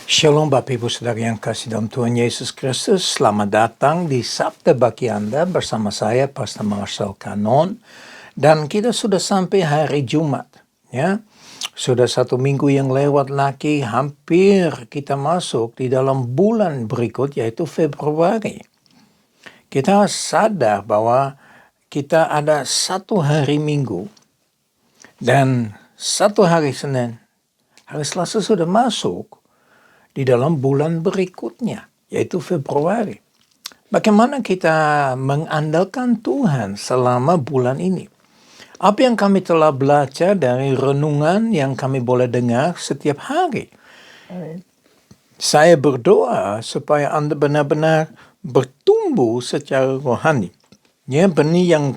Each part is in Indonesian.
Shalom Bapak Ibu Saudara yang kasih dalam Tuhan Yesus Kristus. Selamat datang di Sabda Bagi Anda bersama saya Pastor Marcel Kanon. Dan kita sudah sampai hari Jumat. Ya, sudah 1 minggu yang lewat lagi, hampir kita masuk di dalam bulan berikut yaitu Februari. Kita sadar bahwa kita ada 1 hari Minggu dan 1 hari Senin. Hari Selasa sudah masuk di dalam bulan berikutnya, yaitu Februari. Bagaimana kita mengandalkan Tuhan selama bulan ini? Apa yang kami telah belajar dari renungan yang kami boleh dengar setiap hari? Saya berdoa supaya Anda benar-benar bertumbuh secara rohani. Ya, benih yang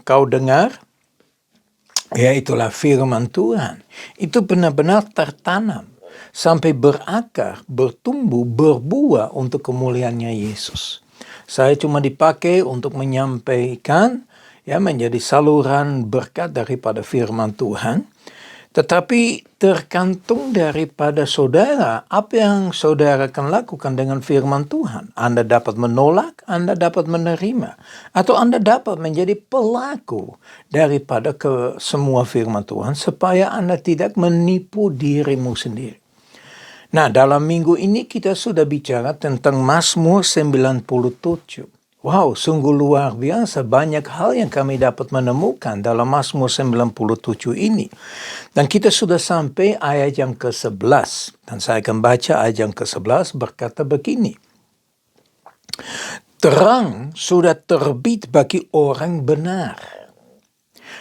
kau dengar, yaitulah firman Tuhan. Itu benar-benar tertanam sampai berakar, bertumbuh, berbuah untuk kemuliaannya Yesus. Saya cuma dipakai untuk menyampaikan, menjadi saluran berkat daripada firman Tuhan. Tetapi tergantung daripada saudara, apa yang saudara akan lakukan dengan firman Tuhan. Anda dapat menolak, Anda dapat menerima. Atau Anda dapat menjadi pelaku daripada semua firman Tuhan, supaya Anda tidak menipu dirimu sendiri. Nah, dalam minggu ini kita sudah bicara tentang Mazmur 97. Wow, sungguh luar biasa. Banyak hal yang kami dapat menemukan dalam Mazmur 97 ini. Dan kita sudah sampai ayat yang ke-11. Dan saya akan baca ayat yang ke-11 berkata begini. Terang sudah terbit bagi orang benar,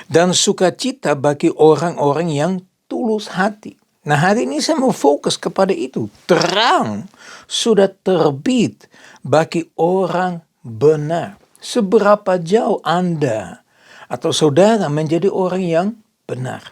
dan sukacita bagi orang-orang yang tulus hati. Nah, hari ini saya mau fokus kepada itu. Terang sudah terbit bagi orang benar. Seberapa jauh Anda atau saudara menjadi orang yang benar?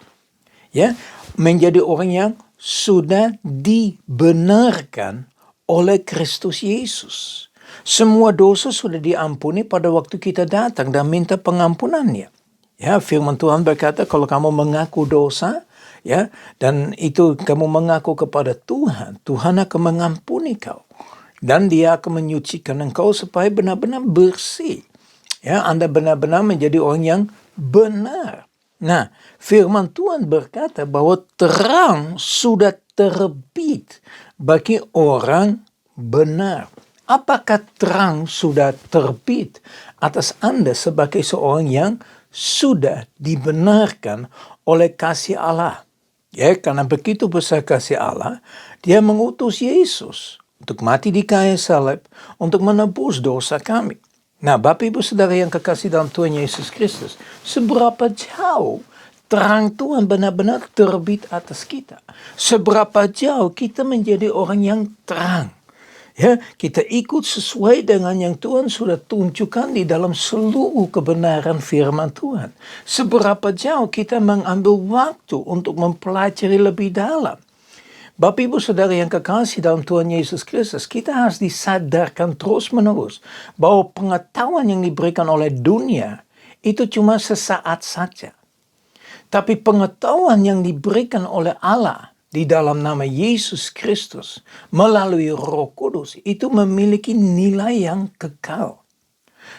Ya, menjadi orang yang sudah dibenarkan oleh Kristus Yesus. Semua dosa sudah diampuni pada waktu kita datang dan minta pengampunannya. Ya, firman Tuhan berkata kalau kamu mengaku dosa, ya, dan itu kamu mengaku kepada Tuhan, Tuhan akan mengampuni kau. Dan Dia akan menyucikan engkau supaya benar-benar bersih. Ya, Anda benar-benar menjadi orang yang benar. Nah, firman Tuhan berkata bahwa terang sudah terbit bagi orang benar. Apakah terang sudah terbit atas Anda sebagai seorang yang sudah dibenarkan oleh kasih Allah? Ya, karena begitu besar kasih Allah, Dia mengutus Yesus untuk mati di kayu salib, untuk menebus dosa kami. Nah, Bapak Ibu Saudara yang kekasih dalam Tuhan Yesus Kristus, seberapa jauh terang Tuhan benar-benar terbit atas kita? Seberapa jauh kita menjadi orang yang terang? Ya, kita ikut sesuai dengan yang Tuhan sudah tunjukkan di dalam seluruh kebenaran firman Tuhan. Seberapa jauh kita mengambil waktu untuk mempelajari lebih dalam. Bapak Ibu Saudara yang kekasih dalam Tuhan Yesus Kristus, kita harus disadarkan terus-menerus bahwa pengetahuan yang diberikan oleh dunia itu cuma sesaat saja. Tapi pengetahuan yang diberikan oleh Allah di dalam nama Yesus Kristus melalui Roh Kudus itu memiliki nilai yang kekal.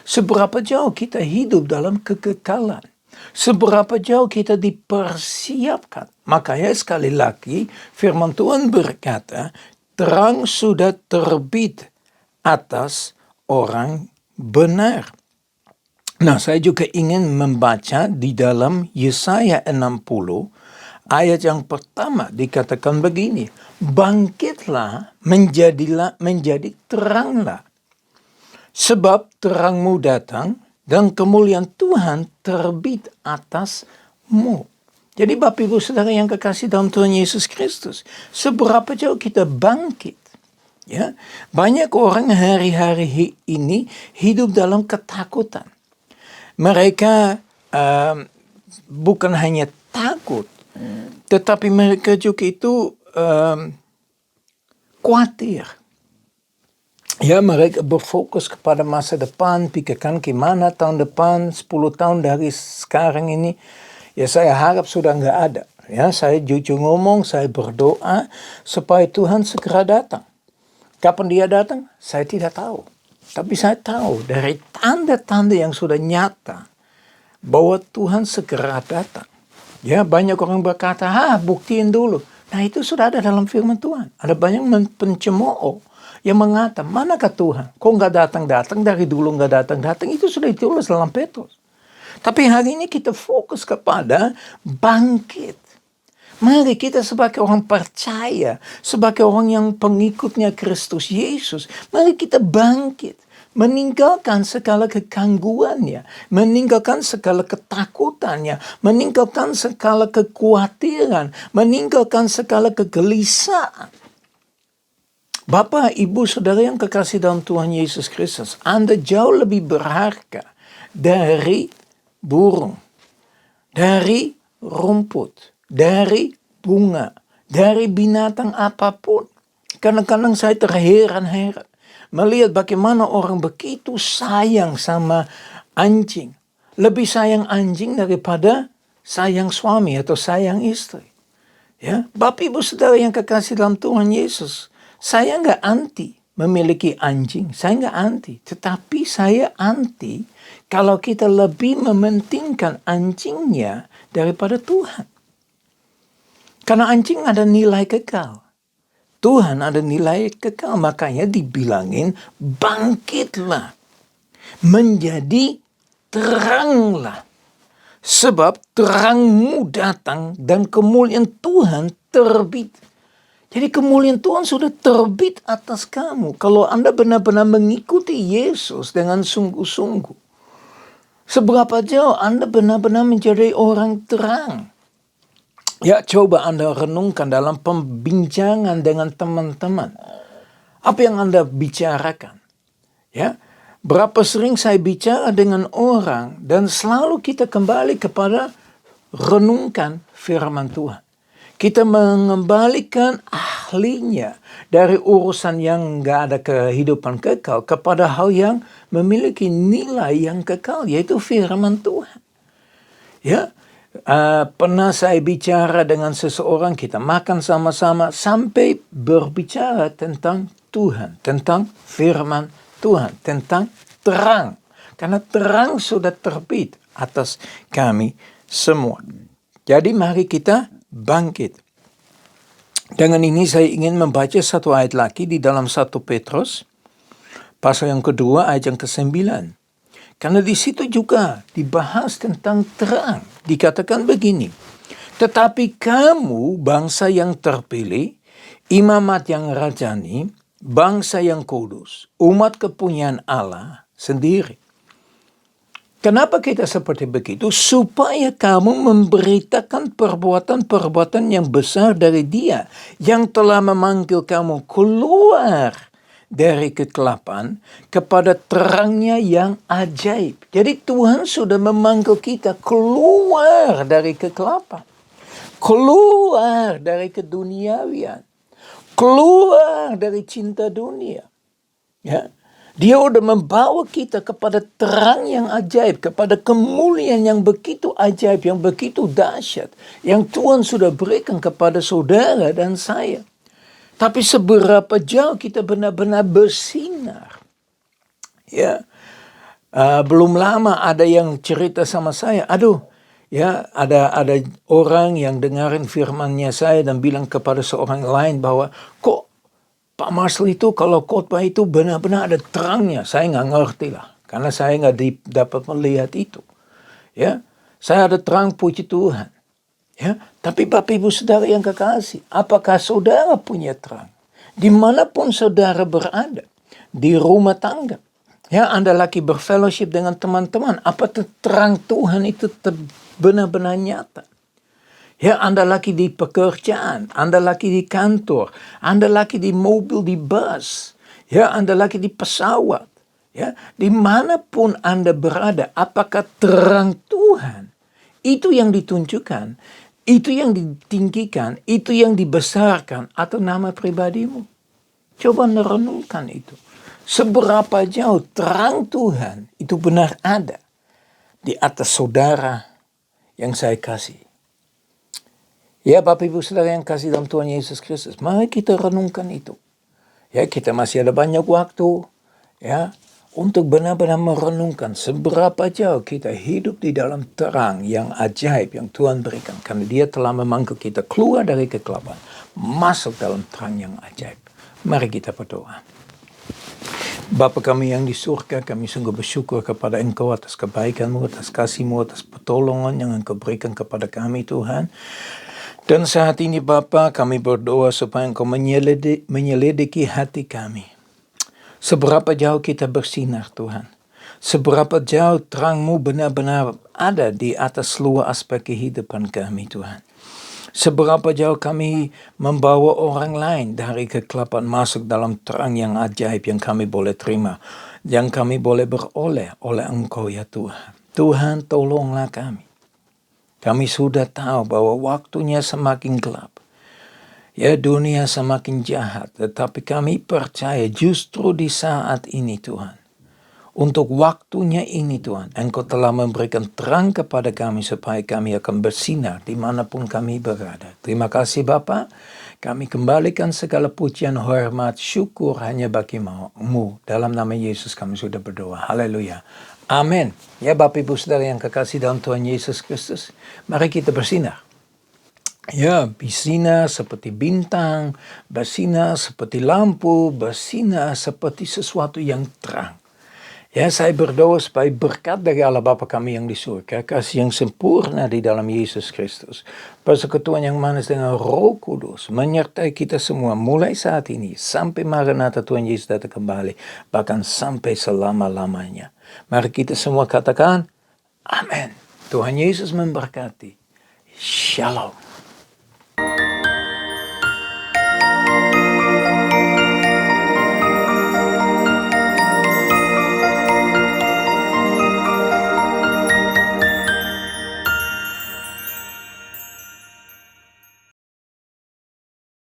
Seberapa jauh kita hidup dalam kekekalan, seberapa jauh kita dipersiapkan. Makanya sekali lagi firman Tuhan berkata, terang sudah terbit atas orang benar. Nah, saya juga ingin membaca di dalam Yesaya 60 ayat yang pertama dikatakan begini, bangkitlah, menjadi teranglah, sebab terangmu datang dan kemuliaan Tuhan terbit atasmu. Jadi Bapak Ibu Saudara yang kekasih dalam Tuhan Yesus Kristus, seberapa jauh kita bangkit. Ya, banyak orang hari-hari ini hidup dalam ketakutan. Mereka bukan hanya takut, tetapi mereka juga itu khawatir. Ya, mereka berfokus kepada masa depan, pikirkan gimana tahun depan, 10 tahun dari sekarang ini. Ya, saya harap sudah nggak ada. Ya, saya jujur ngomong, saya berdoa supaya Tuhan segera datang. Kapan dia datang? Saya tidak tahu. Tapi saya tahu dari tanda-tanda yang sudah nyata bahwa Tuhan segera datang. Ya, banyak orang berkata, buktiin dulu. Nah, itu sudah ada dalam firman Tuhan. Ada banyak pencemooh yang mengatakan, manakah Tuhan? Kok nggak datang-datang, dari dulu nggak datang-datang. Itu sudah ditulis dalam Petrus. Tapi hari ini kita fokus kepada bangkit. Mari kita sebagai orang percaya, sebagai orang yang pengikutnya Kristus Yesus, mari kita bangkit. Meninggalkan segala kegangguannya, meninggalkan segala ketakutannya, meninggalkan segala kekhawatiran, meninggalkan segala kegelisahan. Bapak, Ibu, Saudara yang kekasih dalam Tuhan Yesus Kristus, Anda jauh lebih berharga dari burung, dari rumput, dari bunga, dari binatang apapun. Kadang-kadang saya terheran-heran melihat bagaimana orang begitu sayang sama anjing. Lebih sayang anjing daripada sayang suami atau sayang istri. Ya, Bapak Ibu Saudara yang kekasih dalam Tuhan Yesus, saya nggak anti memiliki anjing, saya nggak anti. Tetapi saya anti kalau kita lebih mementingkan anjingnya daripada Tuhan. Karena anjing ada nilai kekal. Tuhan ada nilai kekal, makanya dibilangin bangkitlah, menjadi teranglah. Sebab terangmu datang dan kemuliaan Tuhan terbit. Jadi kemuliaan Tuhan sudah terbit atas kamu. Kalau Anda benar-benar mengikuti Yesus dengan sungguh-sungguh. Seberapa jauh Anda benar-benar menjadi orang terang. Ya, coba Anda renungkan dalam pembincangan dengan teman-teman. Apa yang Anda bicarakan? Ya, berapa sering saya bicara dengan orang dan selalu kita kembali kepada renungkan firman Tuhan. Kita mengembalikan ahlinya dari urusan yang nggak ada kehidupan kekal kepada hal yang memiliki nilai yang kekal, yaitu firman Tuhan. Ya. Pernah saya bicara dengan seseorang, kita makan sama-sama sampai berbicara tentang Tuhan, tentang firman Tuhan, tentang terang. Karena terang sudah terbit atas kami semua. Jadi mari kita bangkit. Dengan ini saya ingin membaca satu ayat lagi di dalam 1 Petrus, pasal yang kedua ayat yang ke-9. Karena di situ juga dibahas tentang terang. Dikatakan begini, tetapi kamu bangsa yang terpilih, imamat yang rajani, bangsa yang kudus, umat kepunyaan Allah sendiri. Kenapa kita seperti begitu? Supaya kamu memberitakan perbuatan-perbuatan yang besar dari Dia yang telah memanggil kamu keluar dari kegelapan kepada terangnya yang ajaib. Jadi Tuhan sudah memanggil kita keluar dari kegelapan. Keluar dari keduniawian. Keluar dari cinta dunia. Ya. Dia sudah membawa kita kepada terang yang ajaib. Kepada kemuliaan yang begitu ajaib, yang begitu dahsyat. Yang Tuhan sudah berikan kepada saudara dan saya. Tapi seberapa jauh kita benar-benar bersinar. Ya, belum lama ada yang cerita sama saya, ya ada orang yang dengarin firmannya saya dan bilang kepada seorang lain bahwa kok Pak Marcel itu kalau khotbah itu benar-benar ada terangnya. Saya nggak ngerti lah, karena saya nggak dapat melihat itu. Ya, saya ada terang, puji Tuhan. Ya, tapi Bapak Ibu Saudara yang kekasih, apakah saudara punya terang? Dimanapun saudara berada, di rumah tangga, ya Anda lagi berfellowship dengan teman-teman, apa terang Tuhan itu benar-benar nyata? Ya, Anda lagi di pekerjaan, Anda lagi di kantor, Anda lagi di mobil, di bus, ya Anda lagi di pesawat, ya dimanapun Anda berada, apakah terang Tuhan itu yang ditunjukkan? Itu yang ditinggikan, itu yang dibesarkan, atau nama pribadimu? Coba merenungkan itu. Seberapa jauh terang Tuhan itu benar ada di atas saudara yang saya kasih. Ya Bapak Ibu Saudara yang kasih dalam Tuhan Yesus Kristus, mari kita renungkan itu. Ya, kita masih ada banyak waktu ya untuk benar-benar merenungkan seberapa jauh kita hidup di dalam terang yang ajaib yang Tuhan berikan. Karena Dia telah memangku kita keluar dari kegelapan, masuk dalam terang yang ajaib. Mari kita berdoa. Bapa kami yang di surga, kami sungguh bersyukur kepada Engkau atas kebaikan-Mu, atas kasih-Mu, atas pertolongan yang Engkau berikan kepada kami Tuhan. Dan saat ini Bapa, kami berdoa supaya Engkau menyelidiki hati kami. Seberapa jauh kita bersinar Tuhan. Seberapa jauh terang-Mu benar-benar ada di atas seluruh aspek kehidupan kami Tuhan. Seberapa jauh kami membawa orang lain dari kegelapan masuk dalam terang yang ajaib yang kami boleh terima. Yang kami boleh beroleh oleh Engkau ya Tuhan. Tuhan tolonglah kami. Kami sudah tahu bahwa waktunya semakin gelap. Ya dunia semakin jahat. Tetapi kami percaya justru di saat ini Tuhan. Untuk waktunya ini Tuhan, Engkau telah memberikan terang kepada kami supaya kami akan bersinar dimanapun kami berada. Terima kasih Bapa. Kami kembalikan segala pujian, hormat, syukur hanya bagi-Mu. Dalam nama Yesus kami sudah berdoa. Haleluya. Amin. Ya Bapak Ibu Saudara yang kekasih dalam Tuhan Yesus Kristus, mari kita bersinar. Ya, bersinar seperti bintang, bersinar seperti lampu, bersinar seperti sesuatu yang terang. Ya, saya berdoa supaya berkat dari Allah Bapa kami yang di surga, kasih yang sempurna di dalam Yesus Kristus, persekutuan yang manis dengan Roh Kudus, menyertai kita semua mulai saat ini, sampai Maranatha Tuhan Yesus datang kembali, bahkan sampai selama-lamanya. Mari kita semua katakan, Amin. Tuhan Yesus memberkati. Shalom.